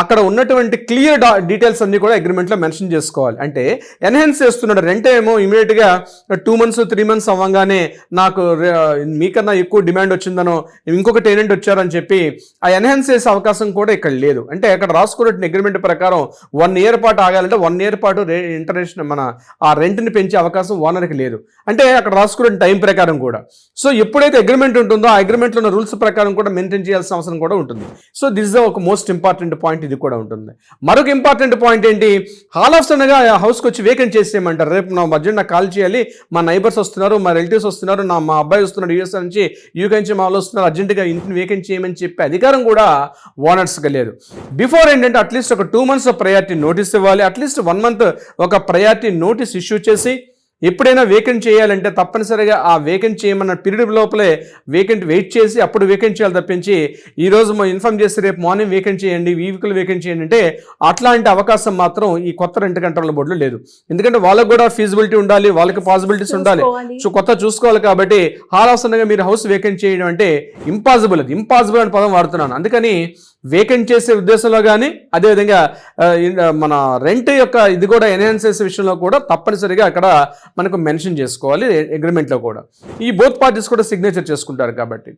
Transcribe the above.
అక్కడ ఉన్నటువంటి clear details అన్ని కూడా అగ్రిమెంట్లో మెన్షన్ చేసుకోవాలి. అంటే ఎన్హాన్స్ చేస్తున్నాడు, రెంట్ ఏమో ఇమీడియట్గా 2 months 3 months అవ్వగానే నాకు మీకన్నా ఎక్కువ డిమాండ్ వచ్చిందనో ఇంకొక టెనెంట్ వచ్చారని చెప్పి ఆ ఎన్హాన్స్ చేసే అవకాశం కూడా ఇక్కడ లేదు. అంటే అక్కడ రాసుకున్న అగ్రిమెంట్ ప్రకారం 1 year పాటు ఆగాలంటే 1 year పాటు ఇంటర్నేషనల్ మన ఆ రెంట్ని పెంచే అవకాశం ఓనర్కి లేదు. అంటే అక్కడ రాసుకున్న టైం ప్రకారం కూడా. సో ఎప్పుడైతే అగ్రిమెంట్ ఉంటుందో ఆ అగ్రిమెంట్లో ఉన్న రూల్స్ ప్రకారం కూడా మెయింటైన్ చేయాల్సిన అవసరం కూడా ఉంటుంది. సో దిస్ ఇస్ ఒక మోస్ట్ ఇంపార్టెంట్ పాయింట్ ఇది కూడా ఉంటుంది. మరొక ఇంపార్టెంట్ పాయింట్ ఏంటి, హాల్ ఆఫ్ సడన్గా హౌస్కి వచ్చి వేకెంట్ చేసేయమంటారు. రేపు నా మధ్య నాకు కాల్ చేయాలి, మా నైబర్స్ వస్తున్నారు, మా రిలేటివ్స్ వస్తున్నారు, మా అబ్బాయి వస్తున్నాడు యూఎస్ నుంచి, యూకే నుంచి మా వాళ్ళు వస్తున్నారు, అర్జెంటుగా ఇంటిని వేకెంట్ చేయమని చెప్పే అధికారం కూడా ఓనర్స్గా లేదు. బిఫోర్ ఏంటంటే అట్లీస్ట్ ఒక 2 months ప్రయారిటీ నోటీస్ ఇవ్వాలి, అట్లీస్ట్ 1 month ఒక ప్రయారిటీ నోటీస్ ఇష్యూ చేసి ఎప్పుడైనా వేకెంట్ చేయాలంటే తప్పనిసరిగా ఆ వేకెంట్ చేయమన్న పీరియడ్ లోపలే వేకెంట్ వెయిట్ చేసి అప్పుడు వేకెంట్ చేయాలి తప్పించి ఈరోజు ఇన్ఫార్మ్ చేసి రేపు మార్నింగ్ వేకెంట్ చేయండి, వీక్లో వేకెంట్ చేయండి అంటే అట్లాంటి అవకాశం మాత్రం ఈ కొత్త రెంట్ కంట్రోల్ బోర్డులో లేదు. ఎందుకంటే వాళ్ళకు కూడా ఫీజిబిలిటీ ఉండాలి, వాళ్ళకి పాసిబిలిటీస్ ఉండాలి, సో కొత్త చూసుకోవాలి. కాబట్టి హాల్ ఆఫ్ సడన్గా మీరు హౌస్ వేకెంట్ చేయడం అంటే ఇంపాసిబుల్, అది ఇంపాసిబుల్ అనే పదం వాడుతున్నాను. అందుకని వేకెంట్ చేసే ఉద్దేశంలో కానీ అదేవిధంగా మన రెంట్ యొక్క ఇది కూడా ఎన్హాన్స్ చేసే విషయంలో కూడా తప్పనిసరిగా అక్కడ మనకు మెన్షన్ చేసుకోవాలి అగ్రిమెంట్లో కూడా. ఈ బోత్ పార్టీస్ కూడా సిగ్నేచర్ చేసుకుంటారు కాబట్టి